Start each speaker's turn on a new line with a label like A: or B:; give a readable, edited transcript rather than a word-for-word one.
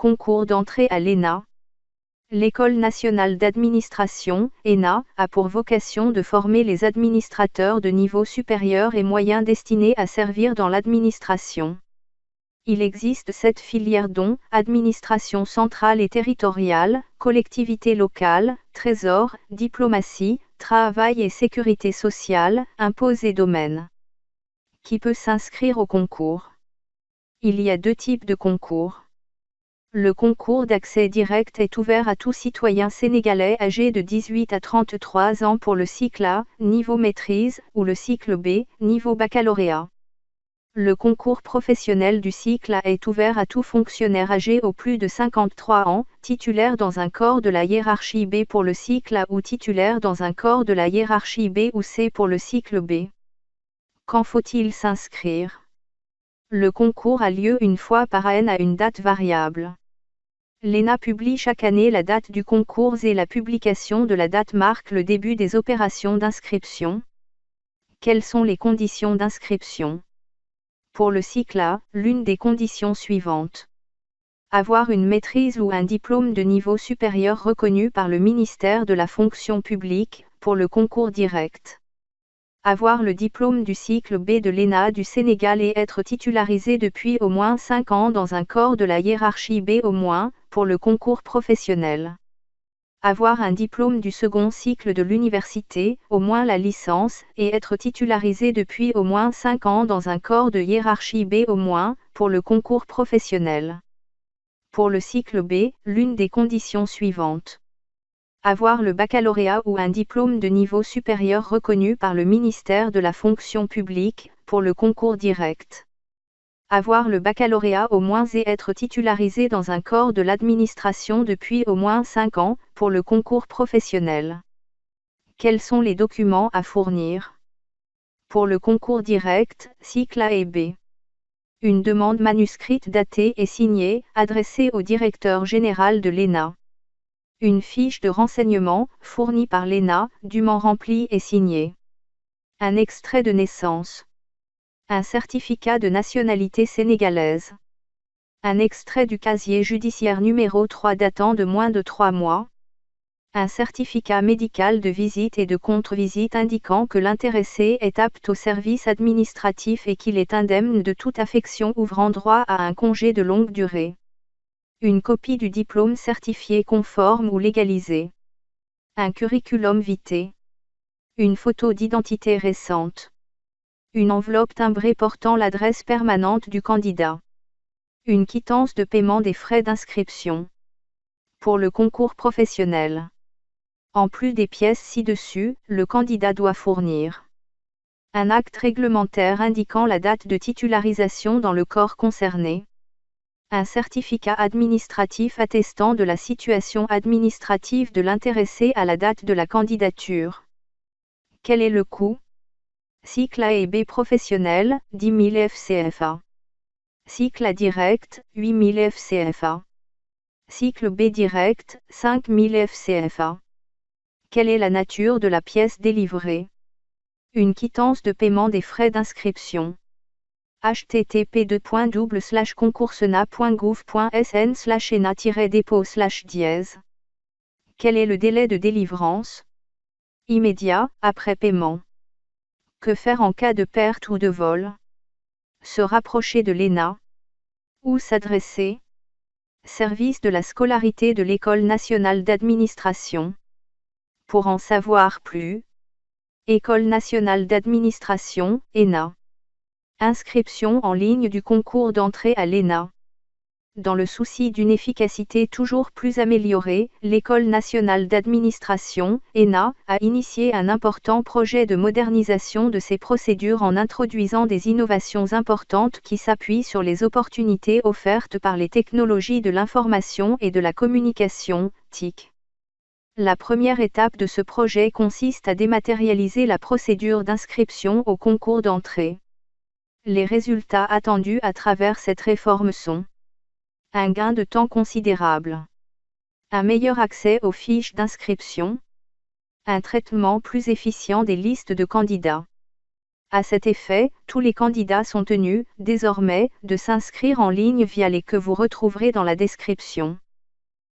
A: concours d'entrée à l'ENA. L'École nationale d'administration, ENA, a pour vocation de former les administrateurs de niveau supérieur et moyen destinés à servir dans l'administration. Il existe 7 filières dont administration centrale et territoriale, collectivité locale, trésor, diplomatie, travail et sécurité sociale, impôts et domaines. Qui peut s'inscrire au concours? Il y a 2 types de concours. Le concours d'accès direct est ouvert à tout citoyen sénégalais âgé de 18 à 33 ans pour le cycle A, niveau maîtrise, ou le cycle B, niveau baccalauréat. Le concours professionnel du cycle A est ouvert à tout fonctionnaire âgé au plus de 53 ans, titulaire dans un corps de la hiérarchie B pour le cycle A ou titulaire dans un corps de la hiérarchie B ou C pour le cycle B. Quand faut-il s'inscrire? Le concours a lieu une fois par an à une date variable. L'ENA publie chaque année la date du concours et la publication de la date marque le début des opérations d'inscription. Quelles sont les conditions d'inscription? Pour le cycle A, l'une des conditions suivantes. Avoir une maîtrise ou un diplôme de niveau supérieur reconnu par le ministère de la fonction publique, pour le concours direct. Avoir le diplôme du cycle B de l'ENA du Sénégal et être titularisé depuis au moins 5 ans dans un corps de la hiérarchie B au moins, pour le concours professionnel. Avoir un diplôme du second cycle de l'université, au moins la licence, et être titularisé depuis au moins 5 ans dans un corps de hiérarchie B au moins, pour le concours professionnel. Pour le cycle B, l'une des conditions suivantes. Avoir le baccalauréat ou un diplôme de niveau supérieur reconnu par le ministère de la fonction publique, pour le concours direct. Avoir le baccalauréat au moins et être titularisé dans un corps de l'administration depuis au moins 5 ans, pour le concours professionnel. Quels sont les documents à fournir? Pour le concours direct, cycle A et B. Une demande manuscrite datée et signée, adressée au directeur général de l'ENA. Une fiche de renseignement, fournie par l'ENA, dûment remplie et signée. Un extrait de naissance. Un certificat de nationalité sénégalaise. Un extrait du casier judiciaire numéro 3 datant de moins de 3 mois. Un certificat médical de visite et de contre-visite indiquant que l'intéressé est apte au service administratif et qu'il est indemne de toute affection ouvrant droit à un congé de longue durée. Une copie du diplôme certifié conforme ou légalisé. Un curriculum vitae. Une photo d'identité récente. Une enveloppe timbrée portant l'adresse permanente du candidat. Une quittance de paiement des frais d'inscription. Pour le concours professionnel. En plus des pièces ci-dessus, le candidat doit fournir un acte réglementaire indiquant la date de titularisation dans le corps concerné. Un certificat administratif attestant de la situation administrative de l'intéressé à la date de la candidature. Quel est le coût? Cycle A et B professionnel, 10 000 FCFA. Cycle A direct, 8 000 FCFA. Cycle B direct, 5 000 FCFA. Quelle est la nature de la pièce délivrée? Une quittance de paiement des frais d'inscription. http://concoursena.gouv.sn/ena-dépôt/. Quel est le délai de délivrance? Immédiat, après paiement. Que faire en cas de perte ou de vol? Se rapprocher de l'ENA. Où s'adresser? Service de la scolarité de l'École nationale d'administration. Pour en savoir plus. École nationale d'administration, ENA. Inscription en ligne du concours d'entrée à l'ENA. Dans le souci d'une efficacité toujours plus améliorée, l'École nationale d'administration, ENA, a initié un important projet de modernisation de ses procédures en introduisant des innovations importantes qui s'appuient sur les opportunités offertes par les technologies de l'information et de la communication, TIC. La première étape de ce projet consiste à dématérialiser la procédure d'inscription au concours d'entrée. Les résultats attendus à travers cette réforme sont un gain de temps considérable, un meilleur accès aux fiches d'inscription, un traitement plus efficient des listes de candidats, À cet effet, tous les candidats sont tenus, désormais, de s'inscrire en ligne via les que vous retrouverez dans la description.